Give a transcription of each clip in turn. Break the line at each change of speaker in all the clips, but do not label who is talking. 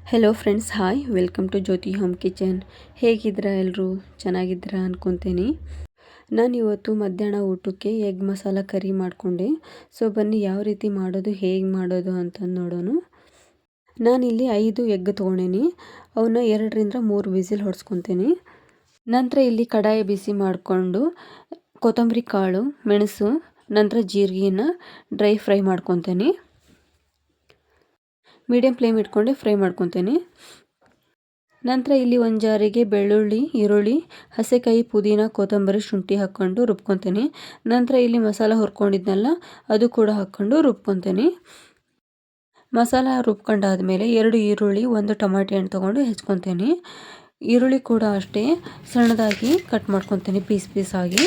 Hello friends, hi, welcome to Jyoti home kitchen. ಹೇಗಿದ್ದೀರಾ ಎಲ್ಲರೂ? ಚೆನ್ನಾಗಿದ್ದೀರಾ ಅನ್ಕೊತೀನಿ. ನಾನು ಇವತ್ತು ಮಧ್ಯಾಹ್ನ ಊಟಕ್ಕೆ ಎಗ್ ಮಸಾಲ ಕರಿ ಮಾಡಿಕೊಂಡೆ. ಸೊ ಬನ್ನಿ ಯಾವ ರೀತಿ ಮಾಡೋದು, ಹೇಗೆ ಮಾಡೋದು ಅಂತ ನೋಡೋಣ. ನಾನಿಲ್ಲಿ 5 ಎಗ್ ತೊಗೊಂಡೇನಿ. ಅವನ್ನ 2ರಿಂದ 3 ವಿಸಿಲ್ ಹೊಡ್ಸ್ಕೊತೀನಿ. ನಂತರ ಇಲ್ಲಿ ಕಡಾಯಿ ಬಿಸಿ ಮಾಡಿಕೊಂಡು ಕೊತ್ತಂಬರಿ ಕಾಳು, ಮೆಣಸು, ನಂತರ ಜೀರಿಗೆನ ಡ್ರೈ ಫ್ರೈ ಮಾಡ್ಕೊತೀನಿ. ಮೀಡಿಯಂ ಫ್ಲೇಮ್ ಇಟ್ಕೊಂಡೆ ಫ್ರೈ ಮಾಡ್ಕೊತೀನಿ. ನಂತರ ಇಲ್ಲಿ ಒಂದು ಜಾರಿಗೆ ಬೆಳ್ಳುಳ್ಳಿ, ಈರುಳ್ಳಿ, ಹಸೆಕಾಯಿ, ಪುದೀನ, ಕೊತ್ತಂಬರಿ, ಶುಂಠಿ ಹಾಕ್ಕೊಂಡು ರುಬ್ಕೊತೀನಿ. ನಂತರ ಇಲ್ಲಿ ಮಸಾಲ ಹುರ್ಕೊಂಡಿದ್ನಲ್ಲ ಅದು ಕೂಡ ಹಾಕ್ಕೊಂಡು ರುಬ್ಕೊತೀನಿ. ಮಸಾಲ ರುಬ್ಕೊಂಡಾದ್ಮೇಲೆ 2 ಈರುಳ್ಳಿ, 1 ಟೊಮಾಟೊ ಹಣ್ಣು ತೊಗೊಂಡು ಹೆಚ್ಕೊತೀನಿ. ಈರುಳ್ಳಿ ಕೂಡ ಅಷ್ಟೇ ಸಣ್ಣದಾಗಿ ಕಟ್ ಮಾಡ್ಕೊತೀನಿ, ಪೀಸ್ ಆಗಿ.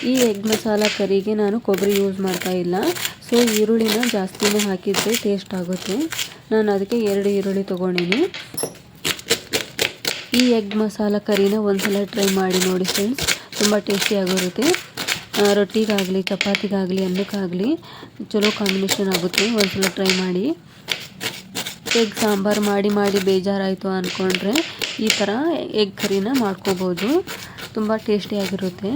ಈ ಎಗ್ ಮಸಾಲ ಕರಿಗೆ ನಾನು ಕೊಬ್ಬರಿ ಯೂಸ್ ಮಾಡ್ತಾ ಇಲ್ಲ. ಸೊ ಈರುಳ್ಳಿನ ಜಾಸ್ತಿನೇ ಹಾಕಿದರೆ ಟೇಸ್ಟ್ ಆಗುತ್ತೆ. ನಾನು ಅದಕ್ಕೆ 2 ಈರುಳ್ಳಿ ತೊಗೊಂಡಿನಿ. ಈ ಎಗ್ ಮಸಾಲ ಕರಿನ ಒಂದ್ಸಲ ಟ್ರೈ ಮಾಡಿ ನೋಡಿ ಫ್ರೆಂಡ್ಸ್, ತುಂಬ ಟೇಸ್ಟಿಯಾಗಿರುತ್ತೆ. ರೊಟ್ಟಿಗಾಗಲಿ, ಚಪಾತಿಗಾಗಲಿ, ಅನ್ನಕ್ಕಾಗಲಿ ಚಲೋ ಕಾಂಬಿನೇಷನ್ ಆಗುತ್ತೆ. ಒಂದ್ಸಲ ಟ್ರೈ ಮಾಡಿ. ಎಗ್ ಸಾಂಬಾರು ಮಾಡಿ ಬೇಜಾರಾಯಿತು ಅಂದ್ಕೊಂಡ್ರೆ ಈ ಥರ ಎಗ್ ಕರಿನ ಮಾಡ್ಕೋಬೋದು. ತುಂಬ ಟೇಸ್ಟಿಯಾಗಿರುತ್ತೆ.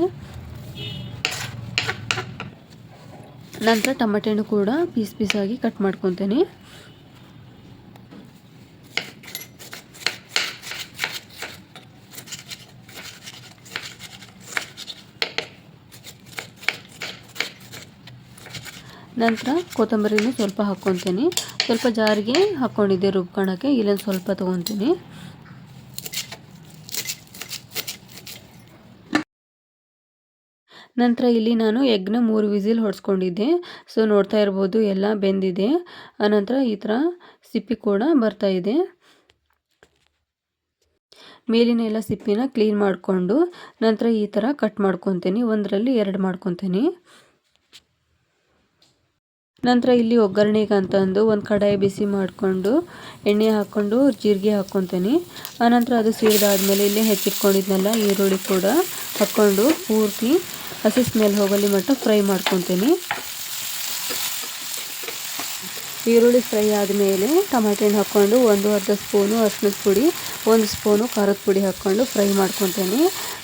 ನಂತರ ಟೊಮೆಟೊ ಹಣ್ಣು ಕೂಡ ಪೀಸಾಗಿ ಕಟ್ ಮಾಡ್ಕೊತೀನಿ. ನಂತರ ಕೊತ್ತಂಬರಿನ ಸ್ವಲ್ಪ ಹಾಕ್ಕೊತೀನಿ. ಸ್ವಲ್ಪ ಜಾರಿಗೆ ಹಾಕ್ಕೊಂಡಿದ್ದೆ ರುಬ್ಕೊಳಕ್ಕೆ, ಇಲ್ಲೊಂದು ಸ್ವಲ್ಪ ತೊಗೊತೀನಿ. ನಂತರ ಇಲ್ಲಿ ನಾನು ಎಗ್ನ 3 ವಿಸಿಲ್ ಹೊಡ್ಸ್ಕೊಂಡಿದ್ದೆ. ಸೊ ನೋಡ್ತಾ ಇರ್ಬೋದು ಎಲ್ಲ ಬೆಂದಿದೆ. ಆನಂತರ ಈ ಥರ ಸಿಪ್ಪಿ ಕೂಡ ಬರ್ತಾ ಇದೆ. ಮೇಲಿನ ಎಲ್ಲ ಸಿಪ್ಪಿನ ಕ್ಲೀನ್ ಮಾಡಿಕೊಂಡು ನಂತರ ಈ ಥರ ಕಟ್ ಮಾಡ್ಕೊತೀನಿ. 1ರಲ್ಲಿ 2 ಮಾಡ್ಕೊತೀನಿ. ನಂತರ ಇಲ್ಲಿ ಒಗ್ಗರಣೆಗೆ ಅಂತಂದು ಒಂದು ಕಡಾಯಿ ಬಿಸಿ ಮಾಡಿಕೊಂಡು ಎಣ್ಣೆ ಹಾಕ್ಕೊಂಡು ಜೀರಿಗೆ ಹಾಕ್ಕೊತೀನಿ. ಆನಂತರ ಅದು ಸಿಡಿದಾದ್ಮೇಲೆ ಇಲ್ಲಿ ಹೆಚ್ಚಿಟ್ಕೊಂಡಿದ್ನೆಲ್ಲ ಈರುಳ್ಳಿ ಕೂಡ ಹಾಕ್ಕೊಂಡು ಪೂರ್ತಿ ಹಸಿ ಸ್ಮೆಲ್ ಹೋಗಲಿ ಮಟ್ಟ ಫ್ರೈ ಮಾಡ್ಕೊತೀನಿ. ಈರುಳ್ಳಿ ಫ್ರೈ ಆದಮೇಲೆ ಟೊಮೆಟೊ ಹಣ್ಣು ಹಾಕ್ಕೊಂಡು 1/2 ಸ್ಪೂನು ಅರಿಶಿಣದ ಪುಡಿ, 1 ಸ್ಪೂನು ಖಾರದ ಪುಡಿ ಹಾಕ್ಕೊಂಡು ಫ್ರೈ ಮಾಡ್ಕೊತೀನಿ.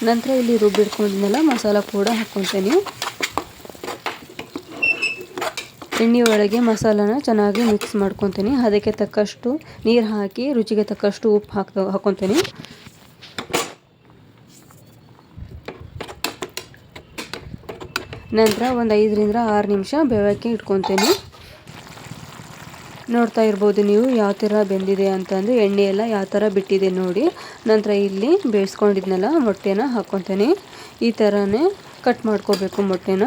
ನಂತರ ಇಲ್ಲಿ ರುಬ್ಬಿಟ್ಕೊಂಡಿದ್ನೆಲ್ಲ ಮಸಾಲ ಕೂಡ ಹಾಕ್ಕೊತೀನಿ. ಎಣ್ಣೆ ಒಳಗೆ ಮಸಾಲಾನ ಚೆನ್ನಾಗಿ ಮಿಕ್ಸ್ ಮಾಡ್ಕೊತೀನಿ. ಅದಕ್ಕೆ ತಕ್ಕಷ್ಟು ನೀರು ಹಾಕಿ ರುಚಿಗೆ ತಕ್ಕಷ್ಟು ಉಪ್ಪು ಹಾಕ್ಕೊತೀನಿ. ನಂತರ ಒಂದು 5ರಿಂದ 6 ನಿಮಿಷ ಬೇಯೋಕ್ಕೆ ಇಟ್ಕೊತೀನಿ. ನೋಡ್ತಾ ಇರ್ಬೋದು ನೀವು ಯಾವ ಥರ ಬೆಂದಿದೆ ಅಂತಂದು, ಎಣ್ಣೆ ಎಲ್ಲ ಯಾವ ಥರ ಬಿಟ್ಟಿದೆ ನೋಡಿ. ನಂತರ ಇಲ್ಲಿ ಬೇಯಿಸ್ಕೊಂಡಿದ್ನೆಲ್ಲ ಮೊಟ್ಟೆನ ಹಾಕ್ಕೊತೀನಿ. ಈ ಥರನೇ ಕಟ್ ಮಾಡ್ಕೋಬೇಕು ಮೊಟ್ಟೆನ.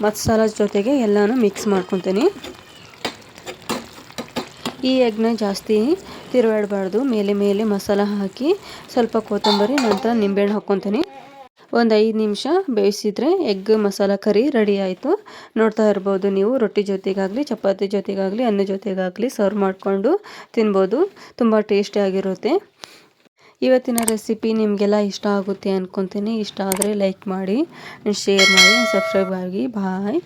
ಮಸಾಲ ಜೊತೆಗೆ ಎಲ್ಲನೂ ಮಿಕ್ಸ್ ಮಾಡ್ಕೊತೀನಿ. ಈ ಎಗ್ನ ಜಾಸ್ತಿ ತಿರುವಾಡಬಾರ್ದು. ಮೇಲೆ ಮಸಾಲ ಹಾಕಿ ಸ್ವಲ್ಪ ಕೊತ್ತಂಬರಿ, ನಂತರ ನಿಂಬೆಹಣ್ಣು ಹಾಕ್ಕೊತೀನಿ. ಒಂದು 5 ನಿಮಿಷ ಬೇಯಿಸಿದರೆ ಎಗ್ ಮಸಾಲ ಕರಿ ರೆಡಿ ಆಯಿತು. ನೋಡ್ತಾ ಇರ್ಬೋದು ನೀವು. ರೊಟ್ಟಿ ಜೊತೆಗಾಗಲಿ, ಚಪಾತಿ ಜೊತೆಗಾಗಲಿ, ಅನ್ನ ಜೊತೆಗಾಗಲಿ ಸರ್ವ್ ಮಾಡಿಕೊಂಡು ತಿನ್ಬೋದು. ತುಂಬ ಟೇಸ್ಟಿಯಾಗಿರುತ್ತೆ. ಇವತ್ತಿನ ರೆಸಿಪಿ ನಿಮಗೆಲ್ಲ ಇಷ್ಟ ಆಗುತ್ತೆ ಅಂದ್ಕೊತೀನಿ. ಇಷ್ಟ ಆದರೆ ಲೈಕ್ ಮಾಡಿ, ಶೇರ್ ಮಾಡಿ, ಸಬ್ಸ್ಕ್ರೈಬ್ ಆಗಿ. ಬಾಯ್.